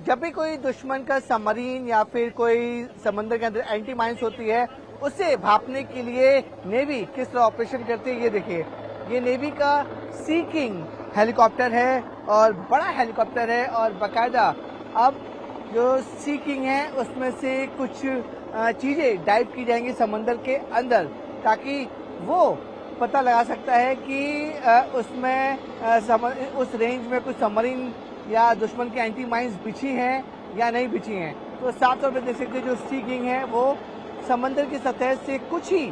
जब भी कोई दुश्मन का सबमरीन या फिर कोई समंदर के अंदर एंटी माइंस होती है, उसे भापने के लिए नेवी किस तरह ऑपरेशन करती है, ये देखिए। ये नेवी का सी किंग हेलीकॉप्टर है और बड़ा हेलीकॉप्टर है और बाकायदा अब जो सी किंग है उसमें से कुछ चीजें डाइव की जाएंगी समंदर के अंदर, ताकि वो पता लगा सकता है कि उसमें उस रेंज में कुछ सबमरीन या दुश्मन की एंटी माइंस बिछी हैं या नहीं बिछी हैं। तो साफ तौर पर देख सकते हैं जो सी किंग है वो समंदर की सतह से कुछ ही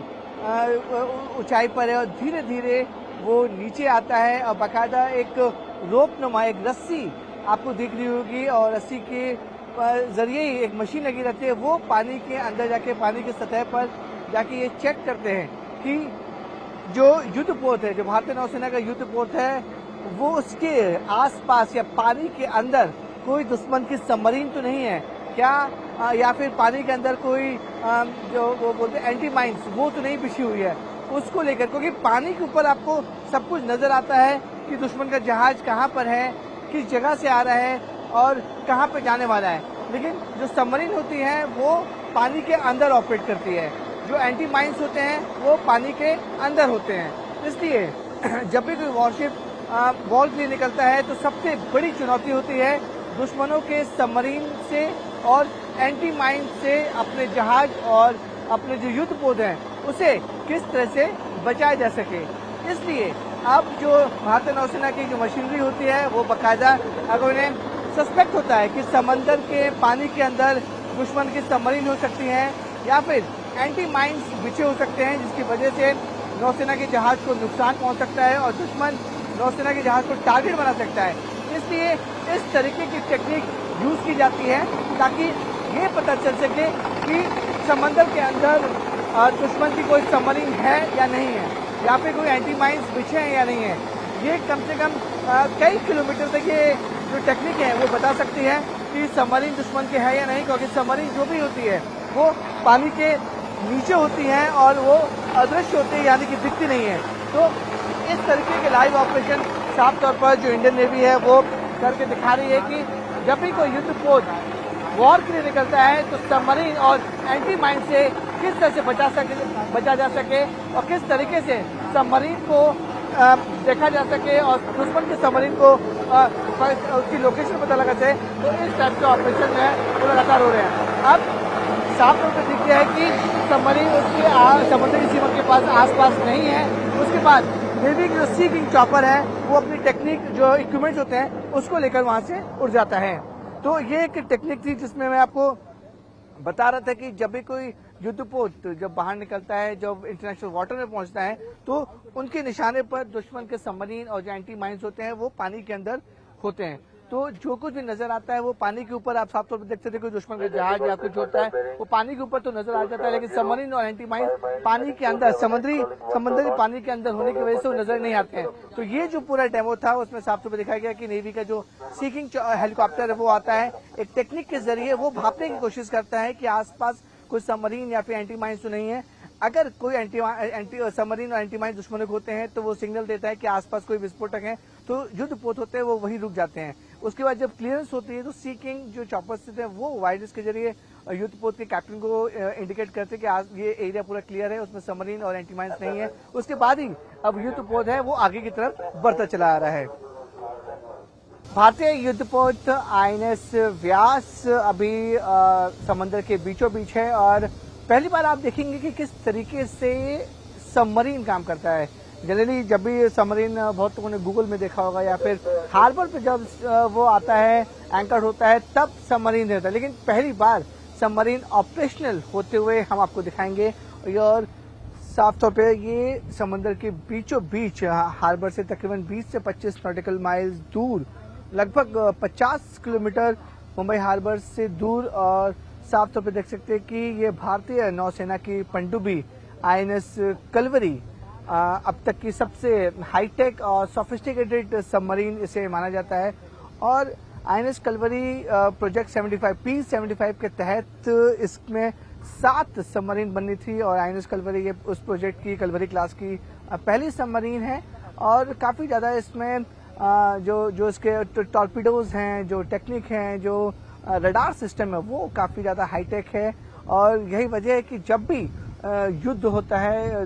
ऊंचाई पर है और धीरे धीरे वो नीचे आता है और बाकायदा एक रोप नुमा एक रस्सी आपको दिख रही होगी और रस्सी के जरिए ही एक मशीन लगी रहती है, वो पानी के अंदर जाके पानी की सतह पर जाके ये चेक करते हैं कि जो युद्धपोत है, जो भारतीय नौसेना का युद्धपोत है, वो उसके आसपास या पानी के अंदर कोई दुश्मन की सबमरीन तो नहीं है क्या, या फिर पानी के अंदर कोई जो वो बोलते हैं एंटी माइंस वो तो नहीं बिछी हुई है, उसको लेकर। क्योंकि पानी के ऊपर आपको सब कुछ नजर आता है कि दुश्मन का जहाज कहाँ पर है, किस जगह से आ रहा है और कहाँ पर जाने वाला है। लेकिन जो सबमरीन होती है वो पानी के अंदर ऑपरेट करती है, जो एंटी माइंस होते हैं वो पानी के अंदर होते हैं। इसलिए जब भी कोई वॉरशिप वॉर के लिए निकलता है तो सबसे बड़ी चुनौती होती है दुश्मनों के सबमरीन से और एंटी माइन से अपने जहाज और अपने जो युद्धपोत हैं उसे किस तरह से बचाया जा सके। इसलिए अब जो भारतीय नौसेना की जो मशीनरी होती है वो बाकायदा अगर उन्हें सस्पेक्ट होता है कि समंदर के पानी के अंदर दुश्मन की सबमरीन हो सकती है या फिर एंटी माइंस बिछे हो सकते हैं, जिसकी वजह से नौसेना के जहाज को नुकसान पहुंच सकता है और दुश्मन नौसेना के जहाज को टारगेट बना सकता है। इसलिए इस तरीके की टेक्निक यूज की जाती है ताकि ये पता चल सके कि समंदर के अंदर दुश्मन की कोई सबमरीन है या नहीं है, या फिर कोई एंटी माइंस बिछे हैं या नहीं है। ये कम से कम कई किलोमीटर तक ये जो टेक्निक है वो बता सकती है कि सबमरीन दुश्मन की है या नहीं, क्योंकि सबमरीन जो भी होती है वो पानी के नीचे होती हैं और वो अदृश्य होती है, यानी कि दिखती नहीं है। तो इस तरीके के लाइव ऑपरेशन साफ तौर पर जो इंडियन नेवी है वो करके दिखा रही है कि जब भी कोई युद्धपोत वॉर के लिए निकलता है तो सबमरीन और एंटी माइन से किस तरह से बचा जा सके और किस तरीके से सबमरीन को देखा जा सके और दुश्मन के सबमरीन को उसकी लोकेशन पता लगा सके। तो इस टाइप के ऑपरेशन जो है वो लगातार हो रहे हैं। अब साफ तौर पर दिख गया है कि सबमरीन उसके समुद्री सीमा के पास आसपास नहीं है। उसके बाद नेवी की जो सी किंग चॉपर है वो अपनी टेक्निक जो इक्विपमेंट्स होते हैं उसको लेकर वहां से उड़ जाता है। तो ये एक टेक्निक थी जिसमें मैं आपको बता रहा था कि जब भी कोई युद्धपोत जब बाहर निकलता है, जब इंटरनेशनल वाटर में पहुंचता है, तो उनके निशाने पर दुश्मन के सबमरीन और जो एंटी माइंस होते हैं वो पानी के अंदर होते हैं। तो जो कुछ भी नजर आता है वो पानी के ऊपर आप साफ तौर पर देखते थे, कोई दुश्मन का जहाज या कुछ होता है वो पानी के ऊपर तो नजर आ जाता है, लेकिन सबमरीन और एंटी माइन पानी के अंदर समुद्री पानी के अंदर होने की वजह से वो नजर नहीं आते हैं। तो ये जो पूरा डेमो था उसमें साफ तौर पर दिखाया गया कि नेवी का जो सी किंग हेलीकॉप्टर है वो आता है, एक टेक्निक के जरिए वो भापने की कोशिश करता है कि आसपास कोई सबमरीन या फिर एंटी माइंस तो नहीं है। अगर कोई एंटी सबमरीन और एंटी माइन दुश्मनों होते हैं तो वो सिग्नल देता है कि आसपास कोई विस्फोटक है, तो युद्धपोत होते हैं वो वहीं रुक जाते हैं। उसके बाद जब क्लियरेंस होती है तो सी किंग जो चॉपर स्थित है वो वायरलेस के जरिए युद्धपोत के कैप्टन को इंडिकेट करते हैं कि आज ये एरिया पूरा क्लियर है, उसमें सबमरीन और एंटी माइंस नहीं है। उसके बाद ही अब युद्धपोत है वो आगे की तरफ बढ़ता चला आ रहा है। भारतीय युद्धपोत आईएनएस व्यास अभी समंदर के बीचों बीच है और पहली बार आप देखेंगे कि किस तरीके से सबमरीन काम करता है। जनरली जब भी सबमरीन बहुत लोगों ने गूगल में देखा होगा या फिर हार्बर पे जब वो आता है एंकर होता है तब सबमरीन रहता है, लेकिन पहली बार सबमरीन ऑपरेशनल होते हुए हम आपको दिखाएंगे। और साफ तौर पे ये समंदर के बीचों बीच हार्बर से तकरीबन 20 से 25 नॉटिकल माइल्स दूर, लगभग 50 किलोमीटर मुंबई हार्बर से दूर। और साफ तौर पे देख सकते हैं कि ये भारतीय नौसेना की पनडुब्बी आईएनएस कलवरी अब तक की सबसे हाईटेक और सोफिस्टिकेटेड सबमरीन इसे माना जाता है। और आईएनएस कलवरी प्रोजेक्ट 75 P75 के तहत इसमें 7 सबमरीन बननी थी और आईएनएस कलवरी ये उस प्रोजेक्ट की कलवरी क्लास की पहली सबमरीन है। और काफी ज्यादा इसमें जो इसके टॉर्पीडोज हैं, जो टेक्निक हैं, जो रडार सिस्टम है वो काफी ज्यादा हाईटेक है। और यही वजह है कि जब भी युद्ध होता है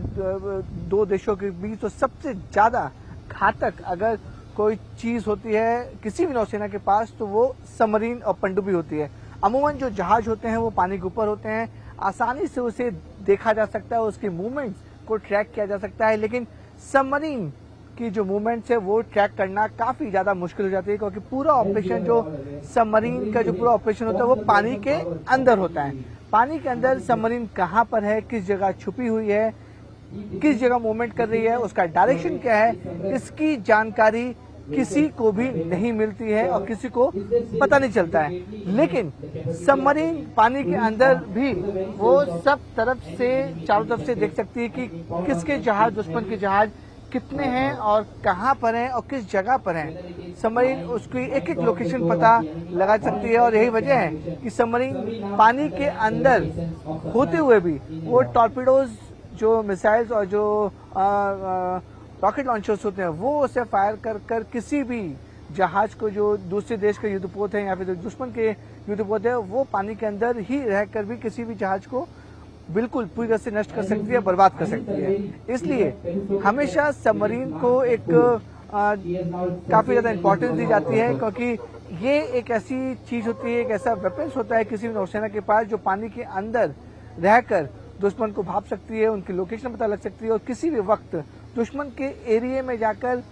दो देशों के बीच, तो सबसे ज्यादा घातक अगर कोई चीज होती है किसी भी नौसेना के पास, तो वो सबमरीन और पनडुब्बी होती है। अमूमन जो जहाज होते हैं वो पानी के ऊपर होते हैं, आसानी से उसे देखा जा सकता है, उसकी मूवमेंट्स को ट्रैक किया जा सकता है, लेकिन सबमरीन की जो मूवमेंट्स है वो ट्रैक करना काफी ज्यादा मुश्किल हो जाती है, क्योंकि पूरा ऑपरेशन जो सबमरीन का जो पूरा ऑपरेशन होता है वो पानी के अंदर होता है। पानी के अंदर सबमरीन कहाँ पर है, किस जगह छुपी हुई है, किस जगह मूवमेंट कर रही है, उसका डायरेक्शन क्या है, इसकी जानकारी किसी को भी नहीं मिलती है और किसी को पता नहीं चलता है। लेकिन सबमरीन पानी के अंदर भी वो सब तरफ से, चारों तरफ से देख सकती है कि किसके जहाज, दुश्मन के जहाज कितने हैं और कहां पर हैं और किस जगह पर हैं। सबमरीन उसकी एक एक लोकेशन पता लगा सकती है, और यही वजह है कि सबमरीन पानी के अंदर होते हुए भी वो टॉर्पिडोज, जो मिसाइल्स और जो रॉकेट लॉन्चर्स होते हैं, वो उसे फायर कर कर किसी भी जहाज को, जो दूसरे देश के युद्धपोत है या फिर दुश्मन के युद्धपोत है, वो पानी के अंदर ही रहकर भी किसी भी जहाज को बिल्कुल पूरी तरह से नष्ट कर सकती है, बर्बाद कर सकती है। इसलिए हमेशा सबमरीन को एक काफी ज्यादा इंपॉर्टेंस दी जाती है, क्योंकि ये एक ऐसी चीज होती है, एक ऐसा वेपन्स होता है किसी भी नौसेना के पास, जो पानी के अंदर रहकर दुश्मन को भाप सकती है, उनकी लोकेशन पता लग सकती है, और किसी भी वक्त दुश्मन के एरिया में जाकर,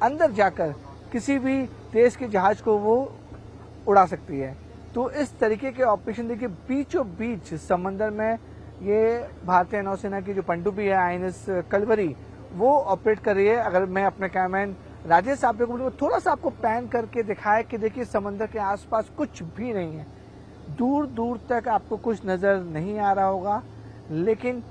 अंदर जाकर किसी भी देश के जहाज को वो उड़ा सकती है। तो इस तरीके के ऑपरेशन देखिए, बीचों बीच समंदर में ये भारतीय नौसेना की जो पनडुब्बी है आईएनएस कलवरी, वो ऑपरेट कर रही है। अगर मैं अपने कैमरामैन राजेश साहब को थोड़ा सा आपको पैन करके दिखाया कि देखिए समंदर के आसपास कुछ भी नहीं है, दूर दूर तक आपको कुछ नजर नहीं आ रहा होगा, लेकिन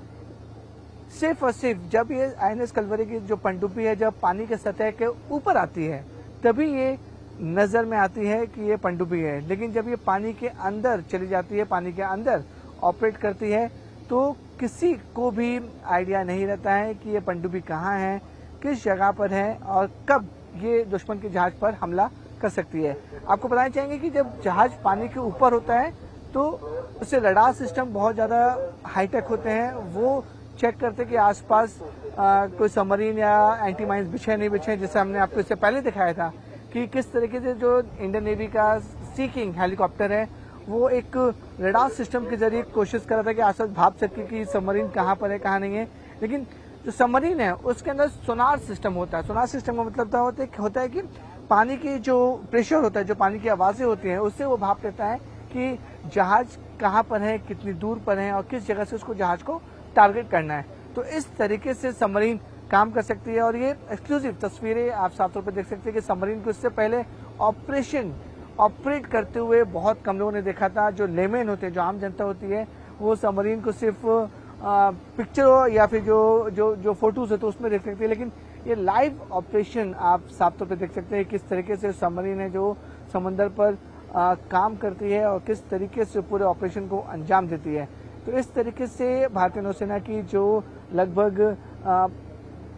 सिर्फ और सिर्फ जब ये आईएनएस कलवरी की जो पनडुब्बी है जब पानी के सतह के ऊपर आती है, तभी ये नजर में आती है कि ये पनडुब्बी है। लेकिन जब ये पानी के अंदर चली जाती है, पानी के अंदर ऑपरेट करती है, तो किसी को भी आइडिया नहीं रहता है कि ये पनडुब्बी कहाँ है, किस जगह पर है और कब ये दुश्मन के जहाज पर हमला कर सकती है। आपको बताना चाहेंगे कि जब जहाज पानी के ऊपर होता है तो उससे रडार सिस्टम बहुत ज्यादा हाईटेक होते हैं, वो चेक करते कि आसपास कोई सबमरीन या एंटी माइंस बिछे नहीं बिछे, जैसे हमने आपको इससे पहले दिखाया था कि किस तरीके से जो इंडियन नेवी का सी किंग हेलीकॉप्टर है वो एक रडार सिस्टम के जरिए कोशिश कर रहा था कि आसपास भाप सके कि सबमरीन कहाँ पर है कहाँ नहीं है। लेकिन जो सबमरीन है उसके अंदर सोनार सिस्टम होता है। सोनार सिस्टम का मतलब होता है कि पानी की जो प्रेशर होता है, जो पानी की आवाजें होती हैं, उससे वो भाप लेता है कि जहाज कहाँ पर है, कितनी दूर पर है और किस जगह से उसको जहाज को टारगेट करना है। तो इस तरीके से सबमरीन काम कर सकती है। और ये एक्सक्लूसिव तस्वीरें आप साफ तौर पर देख सकते हैं कि सबमरीन को इससे पहले ऑपरेट करते हुए बहुत कम लोगों ने देखा था। जो लेमैन होते हैं, जो आम जनता होती है, वो सबमरीन को सिर्फ पिक्चर या फिर जो फोटोज होते हैं उसमें देख सकते हैं, लेकिन ये लाइव ऑपरेशन आप साफ तौर पर देख सकते हैं किस तरीके से सबमरीन है जो समंदर पर काम करती है और किस तरीके से पूरे ऑपरेशन को अंजाम देती है। तो इस तरीके से भारतीय नौसेना की जो लगभग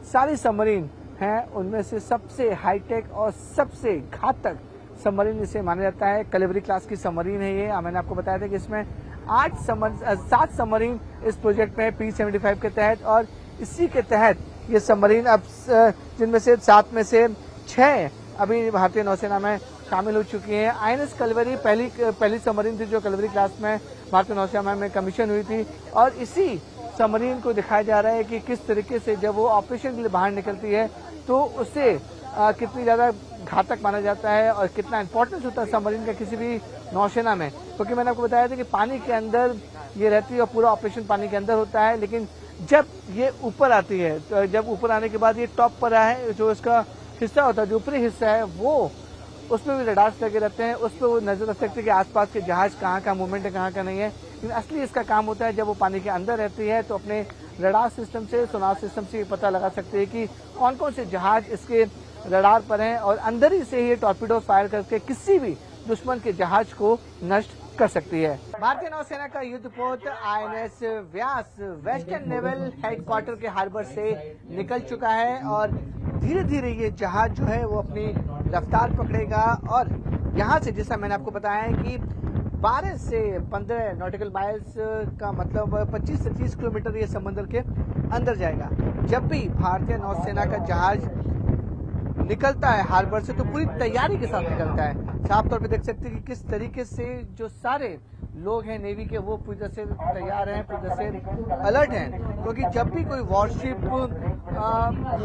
सारी सबमरीन हैं, उनमें से सबसे हाईटेक और सबसे घातक सबमरीन इसे माना जाता है। कलवरी क्लास की सबमरीन है ये। मैंने आपको बताया था कि इसमें 7 सबमरीन इस प्रोजेक्ट में P-75 के तहत, और इसी के तहत ये सबमरीन अब जिनमें से 7 में से 6 अभी भारतीय नौसेना में शामिल हो चुकी हैं। आईएनएस कलवरी पहली सबमरीन थी जो कलवरी क्लास में भारतीय नौसेना में कमीशन हुई थी, और इसी सबमरीन को दिखाया जा रहा है कि किस तरीके से जब वो ऑपरेशन के लिए बाहर निकलती है तो उसे कितनी ज्यादा घातक माना जाता है और कितना इंपॉर्टेंस होता है सबमरीन का किसी भी नौसेना में। क्योंकि मैंने आपको बताया था कि पानी के अंदर ये रहती है और पूरा ऑपरेशन पानी के अंदर होता है, लेकिन जब ये ऊपर आती है, तो जब ऊपर आने के बाद ये टॉप पर है, जो इसका हिस्सा होता है, जो ऊपरी हिस्सा है, वो उसमें भी रडार्स लगे रहते हैं, उस पर वो नजर रख सकते हैं कि आसपास के जहाज कहाँ का मूवमेंट है, कहाँ का नहीं है। लेकिन असली इसका काम होता है जब वो पानी के अंदर रहती है तो अपने रडार सिस्टम से, सोनार सिस्टम से ये पता लगा सकते हैं कि कौन कौन से जहाज इसके रडार पर हैं, और अंदर ही से ये टॉर्पिडो फायर करके किसी भी दुश्मन के जहाज को नष्ट कर सकती है। भारतीय नौसेना का युद्धपोत आईएनएस व्यास वेस्टर्न नेवल हेडक्वार्टर के हार्बर से निकल चुका है, और धीरे धीरे ये जहाज जो है वो अपनी रफ्तार पकड़ेगा और यहाँ से जैसा मैंने आपको बताया है कि 12 से 15 नॉटिकल माइल्स का मतलब 25 से 30 किलोमीटर ये समंदर के अंदर जाएगा। जब भी भारतीय नौसेना का जहाज निकलता है हार्बर से तो पूरी तैयारी के साथ निकलता है। साफ तौर पे देख सकते हैं कि किस तरीके से जो सारे लोग हैं नेवी के वो पूरी तरह से तैयार हैं, पूरी तरह से अलर्ट हैं, क्योंकि जब भी कोई वॉरशिप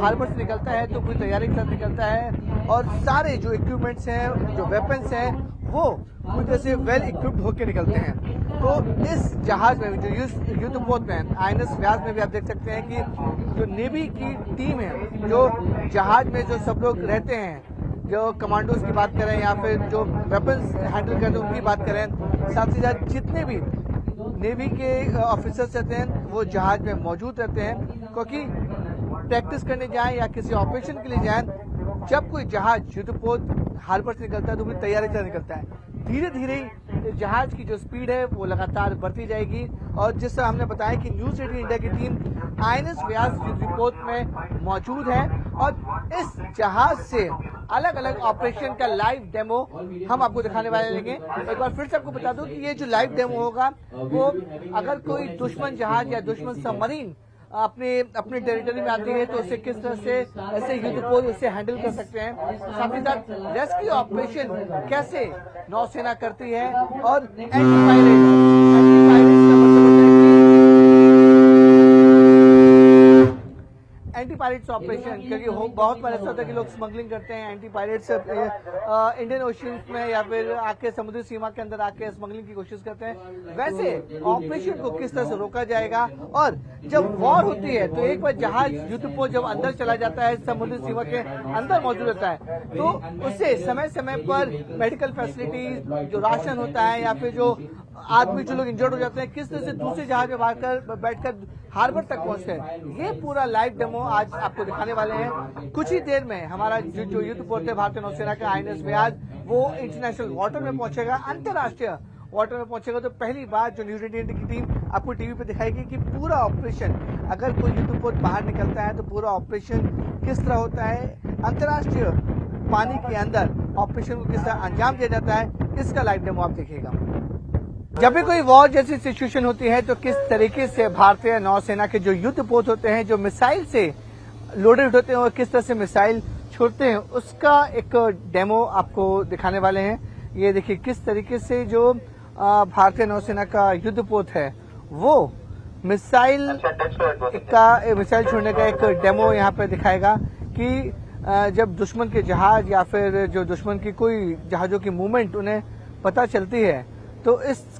हार्बर से निकलता है तो पूरी तैयारी के साथ निकलता है और सारे जो इक्विपमेंट्स हैं, जो वेपन्स हैं, वो पूरी तरह से वेल इक्विप्ड होकर निकलते हैं। तो इस जहाज में जो युद्धपोत में आईएनएस व्यास में भी आप देख सकते हैं कि जो नेवी की टीम है, जो जहाज में जो सब लोग रहते हैं, जो कमांडोज की बात करें या फिर जो वेपन्स हैंडल करते हैं उनकी बात करें, साथ ही साथ जितने भी नेवी के ऑफिसर्स रहते हैं वो जहाज में मौजूद रहते हैं, क्योंकि प्रैक्टिस करने जाएं या किसी ऑपरेशन के लिए जाएं, जब कोई जहाज युद्धपोत हार्बर से निकलता है तो पूरी तैयारी से निकलता है। धीरे धीरे जहाज की जो स्पीड है वो लगातार बढ़ती जाएगी और जिस तरह हमने बताया कि न्यूज 18 इंडिया की टीम आईएनएस व्यास युद्धपोत में मौजूद है और इस जहाज से अलग अलग ऑपरेशन का लाइव डेमो हम आपको दिखाने वाले लेंगे। एक बार फिर से आपको बता दूं कि ये जो लाइव डेमो होगा वो अगर कोई दुश्मन जहाज या दुश्मन सबमरीन अपने टेरिटरी में आती है तो उसे किस तरह से ऐसे युद्धपोत उसे हैंडल कर सकते हैं, साथ ही साथ रेस्क्यू ऑपरेशन कैसे नौसेना करती है और एंटी पायरेट्स ऑपरेशन, क्योंकि बहुत बार ऐसा होता है कि लोग स्मगलिंग करते हैं, एंटी पायरेट्स इंडियन ओशन में या फिर आके समुद्री सीमा के अंदर आके स्मगलिंग की कोशिश करते हैं। वैसे ऑपरेशन को किस तरह से रोका जाएगा और जब वॉर होती है तो एक बार जहाज युद्धपोत जब अंदर चला जाता है, समुद्री सीमा के अंदर मौजूद रहता है, तो उससे समय समय पर मेडिकल फैसिलिटीज, जो राशन होता है या फिर जो आदमी जो लोग इंजर्ड हो जाते हैं, किस तरह से दूसरे जहाज में बैठकर हार्बर तक पहुंचते हैं, ये पूरा लाइव डेमो आज आपको दिखाने वाले हैं। कुछ ही देर में हमारा जो युद्धपोत है भारतीय नौसेना का आईएनएस व्यास वो इंटरनेशनल वाटर में पहुंचेगा, अंतर्राष्ट्रीय वाटर में पहुंचेगा। तो पहली बार जो न्यूज 18 की टीम आपको टीवी पे दिखाएगी कि पूरा ऑपरेशन, अगर कोई युद्धपोत बाहर निकलता है तो पूरा ऑपरेशन किस तरह होता है, अंतर्राष्ट्रीय पानी के अंदर ऑपरेशन को किस तरह अंजाम दिया जाता है, इसका लाइव डेमो आप देखिएगा। जब भी कोई वॉर जैसी सिचुएशन होती है तो किस तरीके से भारतीय नौसेना के जो युद्धपोत होते हैं, जो मिसाइल से लोडेड होते हैं और किस तरह से मिसाइल छोड़ते हैं, उसका एक डेमो आपको दिखाने वाले हैं। ये देखिए किस तरीके से जो भारतीय नौसेना का युद्धपोत है वो मिसाइल छोड़ने का एक डेमो यहाँ पे दिखाएगा कि जब दुश्मन के जहाज या फिर जो दुश्मन की कोई जहाजों की मूवमेंट उन्हें पता चलती है तो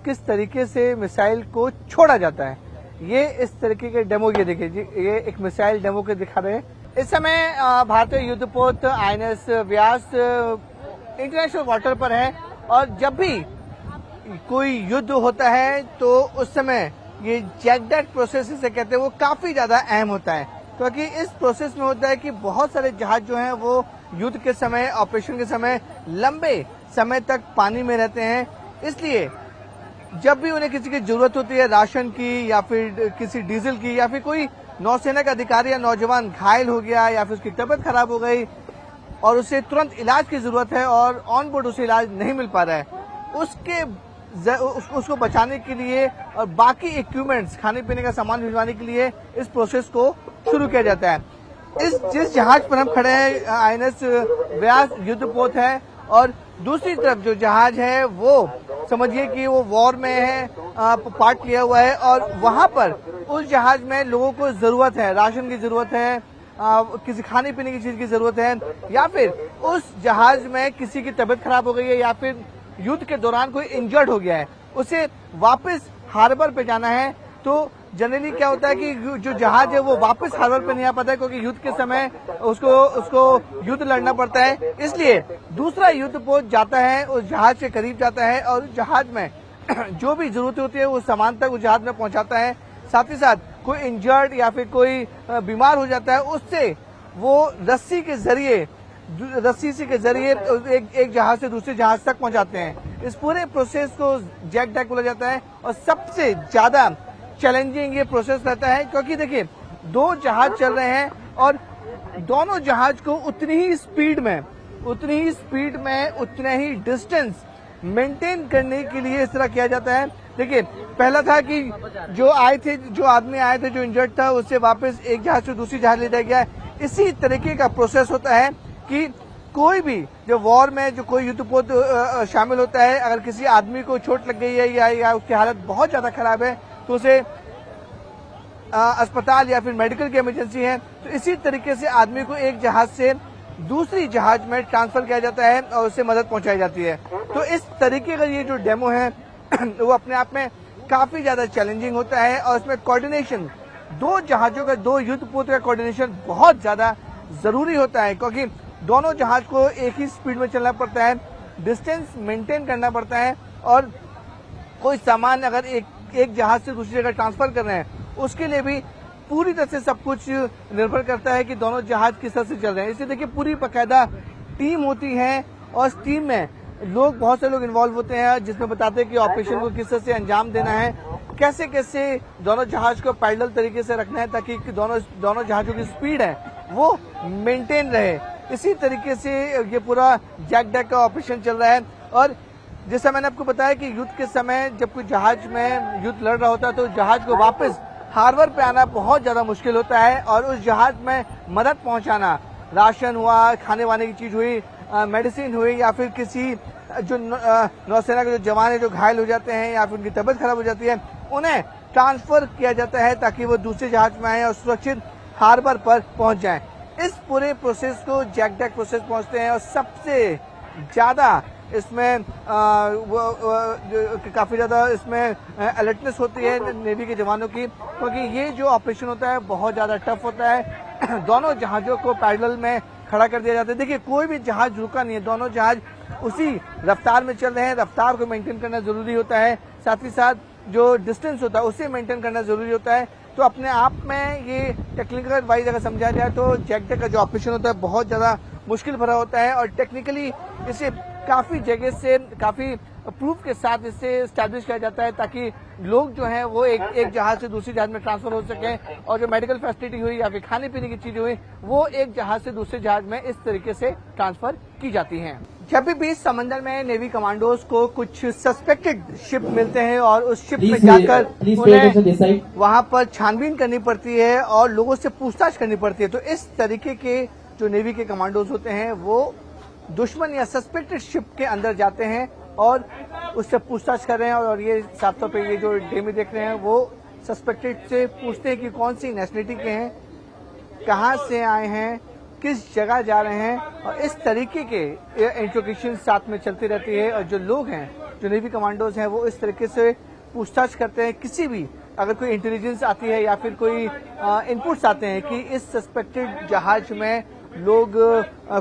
किस तरीके से मिसाइल को छोड़ा जाता है। ये इस तरीके के डेमो, ये देखिए जी, ये एक मिसाइल डेमो के दिखा रहे हैं। इस समय भारतीय युद्धपोत आईएनएस व्यास इंटरनेशनल वाटर पर है और जब भी कोई युद्ध होता है तो उस समय ये जैकडेट प्रोसेस से कहते हैं वो काफी ज्यादा अहम होता है, क्योंकि इस प्रोसेस में होता है कि बहुत सारे जहाज जो हैं वो युद्ध के समय, ऑपरेशन के समय लंबे समय तक पानी में रहते हैं। इसलिए जब भी उन्हें किसी की जरूरत होती है राशन की या फिर किसी डीजल की या फिर कोई नौसेना का अधिकारी या नौजवान घायल हो गया या फिर उसकी तबीयत खराब हो गई और उसे तुरंत इलाज की जरूरत है और ऑन बोर्ड उसे इलाज नहीं मिल पा रहा है, उसको बचाने के लिए और बाकी इक्विपमेंट्स, खाने पीने का सामान भिजवाने के लिए इस प्रोसेस को शुरू किया जाता है। जिस जहाज पर हम खड़े हैं आईएनएस व्यास युद्धपोत है और दूसरी तरफ जो जहाज है वो समझिए कि वो वॉर में है, पार्ट लिया हुआ है और वहां पर उस जहाज में लोगों को जरूरत है, राशन की जरूरत है, किसी खाने पीने की चीज की जरूरत है या फिर उस जहाज में किसी की तबीयत खराब हो गई है या फिर युद्ध के दौरान कोई इंजर्ड हो गया है, उसे वापस हार्बर पे जाना है। तो जनरली क्या होता है कि जो जहाज है वो वापस हार्बर पे नहीं आ पाता है, क्योंकि युद्ध के समय उसको युद्ध लड़ना पड़ता है। इसलिए दूसरा युद्धपोत जाता है, उस जहाज के करीब जाता है और उस जहाज में जो भी जरूरत होती है वो सामान तक उस जहाज में पहुंचाता है। साथ ही साथ कोई इंजर्ड या फिर कोई बीमार हो जाता है, उससे वो रस्सी के जरिए एक जहाज से दूसरे जहाज तक पहुंचाते हैं। इस पूरे प्रोसेस को जैक डेक बोला जाता है और सबसे ज्यादा चैलेंजिंग ये प्रोसेस रहता है, क्योंकि देखिए दो जहाज चल रहे हैं और दोनों जहाज को उतनी ही स्पीड में उतनी ही स्पीड में उतना ही डिस्टेंस मेंटेन करने के लिए इस तरह किया जाता है। देखिए, पहला था कि जो आदमी आए थे जो इंजर्ड था, उससे वापस एक जहाज से दूसरी जहाज ले जाया गया। इसी तरीके का प्रोसेस होता है कि कोई भी जो वॉर में जो कोई युद्धपोत शामिल होता है, अगर किसी आदमी को चोट लग गई है या उसकी हालत बहुत ज्यादा खराब है तो उसे अस्पताल या फिर मेडिकल की इमरजेंसी है, तो इसी तरीके से आदमी को एक जहाज से दूसरी जहाज में ट्रांसफर किया जाता है और उससे मदद पहुंचाई जाती है। तो इस तरीके का ये जो डेमो है वो अपने आप में काफी ज्यादा चैलेंजिंग होता है और इसमें कोऑर्डिनेशन, दो जहाजों का, दो युद्धपोत का कोऑर्डिनेशन बहुत ज्यादा जरूरी होता है, क्योंकि दोनों जहाज को एक ही स्पीड में चलना पड़ता है, डिस्टेंस मेंटेन करना पड़ता है और कोई सामान अगर एक जहाज से दूसरी जगह ट्रांसफर कर रहे हैं उसके लिए भी पूरी तरह से सब कुछ निर्भर करता है कि दोनों जहाज किस तरह से चल रहे हैं। इसलिए देखिए, पूरी बाकायदा टीम होती है और इस टीम में बहुत से लोग इन्वॉल्व होते हैं, जिसमें बताते हैं कि ऑपरेशन को किस तरह से अंजाम देना है, कैसे कैसे दोनों जहाज को पैरेलल तरीके से रखना है ताकि दोनों जहाजों की स्पीड है वो मेंटेन रहे। इसी तरीके से ये पूरा जैक डेक का ऑपरेशन चल रहा है। और जैसा मैंने आपको बताया कि युद्ध के समय जब कोई जहाज में युद्ध लड़ रहा होता है तो जहाज को वापस हार्बर पे आना बहुत ज्यादा मुश्किल होता है और उस जहाज में मदद पहुंचाना, राशन हुआ, खाने वाने की चीज हुई, मेडिसिन हुई, या फिर किसी जो नौसेना के जो जवान है जो घायल हो जाते हैं या फिर उनकी तबीयत खराब हो जाती है, उन्हें ट्रांसफर किया जाता है ताकि वो दूसरे जहाज में आए और सुरक्षित हार्बर पर पहुंच जाएं। इस पूरे प्रोसेस को जैक डेक प्रोसेस पहुंचते हैं और सबसे ज्यादा इसमें काफी ज्यादा इसमें अलर्टनेस होती है नेवी के जवानों की, क्योंकि ये जो ऑपरेशन होता है बहुत ज्यादा टफ होता है। दोनों जहाजों को पैरेलल में खड़ा कर दिया जाता है। देखिए, कोई भी जहाज रुका नहीं है, दोनों जहाज उसी रफ्तार में चल रहे हैं। रफ्तार को मेंटेन करना जरूरी होता है, साथ ही साथ जो डिस्टेंस होता है उसे मेंटेन करना जरूरी होता है। तो अपने आप में ये टेक्निकल वाइज अगर समझा जाए तो जैक डेक का जो ऑपरेशन होता है बहुत ज्यादा मुश्किल भरा होता है और टेक्निकली इसे काफी जगह से काफी प्रूफ के साथ इसे स्टैब्लिश किया जाता है ताकि लोग जो हैं वो एक जहाज से दूसरी जहाज में ट्रांसफर हो सके और जो मेडिकल फैसिलिटी हुई या फिर खाने पीने की चीजें हुई वो एक जहाज से दूसरे जहाज में इस तरीके से ट्रांसफर की जाती हैं। जब भी बीच समंदर में नेवी कमांडोज को कुछ सस्पेक्टेड शिप मिलते हैं और उस शिप में जाकर उन्हें वहां पर छानबीन करनी पड़ती है और लोगों से पूछताछ करनी पड़ती है। तो इस तरीके के जो नेवी के कमांडोज होते हैं वो दुश्मन या सस्पेक्टेड शिप के अंदर जाते हैं और उससे पूछताछ कर रहे हैं। और ये साफ तौर पे ये जो डेमी देख रहे हैं वो सस्पेक्टेड से पूछते हैं कि कौन सी नेशनलिटी के हैं, कहाँ से आए हैं, किस जगह जा रहे हैं, और इस तरीके के इंट्रोगेशन साथ में चलती रहती है। और जो लोग हैं, जो नेवी कमांडोज हैं, वो इस तरीके से पूछताछ करते हैं। किसी भी अगर कोई इंटेलिजेंस आती है या फिर कोई इनपुट्स आते हैं कि इस सस्पेक्टेड जहाज में लोग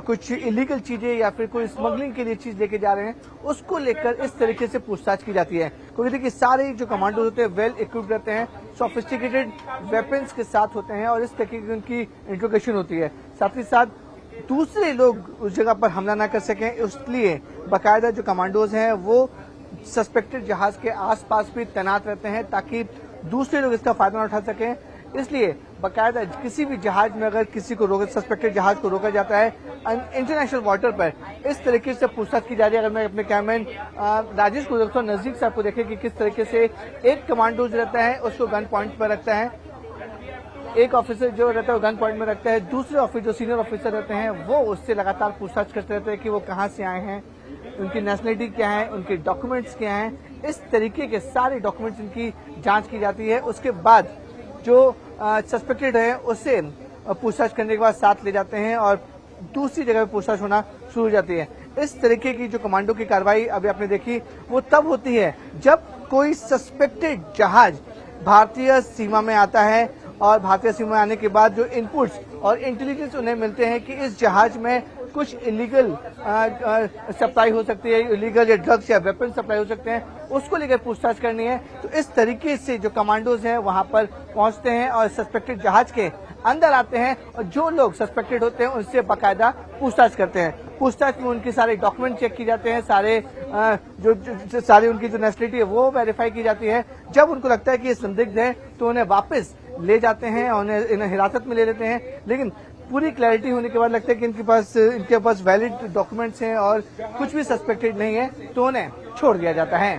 कुछ इलीगल चीजें या फिर कोई स्मगलिंग के लिए चीज लेके जा रहे हैं, उसको लेकर इस तरीके से पूछताछ की जाती है। क्योंकि देखिए, सारे जो कमांडो होते हैं वेल इक्विप्ड रहते हैं, सोफिस्टिकेटेड वेपन्स के साथ होते हैं और इस तरीके की उनकी इंट्रोगेशन होती है। साथ ही साथ दूसरे लोग उस जगह पर हमला न कर सकें, इसलिए बाकायदा जो कमांडोज हैं वो सस्पेक्टेड जहाज के आसपास भी तैनात रहते हैं ताकि दूसरे लोग इसका फायदा न उठा सकें। इसलिए बाकायदा किसी भी जहाज में अगर किसी को सस्पेक्टेड जहाज को रोका जाता है इंटरनेशनल वाटर पर, इस तरीके से पूछताछ की जा रही है। अगर मैं अपने कैमरामैन राजेश को देखता हूँ नजदीक से, आपको देखें कि किस तरीके से एक कमांडो जो रहता है उसको गन पॉइंट पर रखता है, एक ऑफिसर जो रहता है वो गन पॉइंट में रखता है, दूसरे ऑफिसर जो सीनियर ऑफिसर रहते हैं वो उससे लगातार पूछताछ करते रहते हैं कि वो कहाँ से आए हैं, उनकी नेशनलिटी क्या है, उनके डॉक्यूमेंट्स क्या हैं। इस तरीके के सारे डॉक्यूमेंट्स इनकी जांच की जाती है। उसके बाद जो सस्पेक्टेड है उससे पूछताछ करने के बाद साथ ले जाते हैं और दूसरी जगह पे पूछताछ होना शुरू हो जाती है। इस तरीके की जो कमांडो की कार्रवाई अभी आपने देखी वो तब होती है जब कोई सस्पेक्टेड जहाज भारतीय सीमा में आता है और भारतीय सीमा में आने के बाद जो इनपुट्स और इंटेलिजेंस उन्हें मिलते हैं कि इस जहाज में कुछ इलीगल सप्लाई हो सकती है, इलीगल या ड्रग्स या वेपन सप्लाई हो सकते हैं, उसको लेकर पूछताछ करनी है। तो इस तरीके से जो कमांडोज हैं वहां पर पहुंचते हैं और सस्पेक्टेड जहाज के अंदर आते हैं और जो लोग सस्पेक्टेड होते हैं उनसे बाकायदा पूछताछ करते हैं। पूछताछ में उनके सारे डॉक्यूमेंट चेक की जाते हैं, सारी उनकी जो नेशनलिटी है वो वेरीफाई की जाती है। जब उनको लगता है कि ये संदिग्ध है तो उन्हें वापस ले जाते हैं और इन्हें हिरासत में ले लेते हैं। लेकिन पूरी क्लैरिटी होने के बाद लगता है कि इनके पास वैलिड डॉक्यूमेंट्स हैं और कुछ भी सस्पेक्टेड नहीं है, तो उन्हें छोड़ दिया जाता है।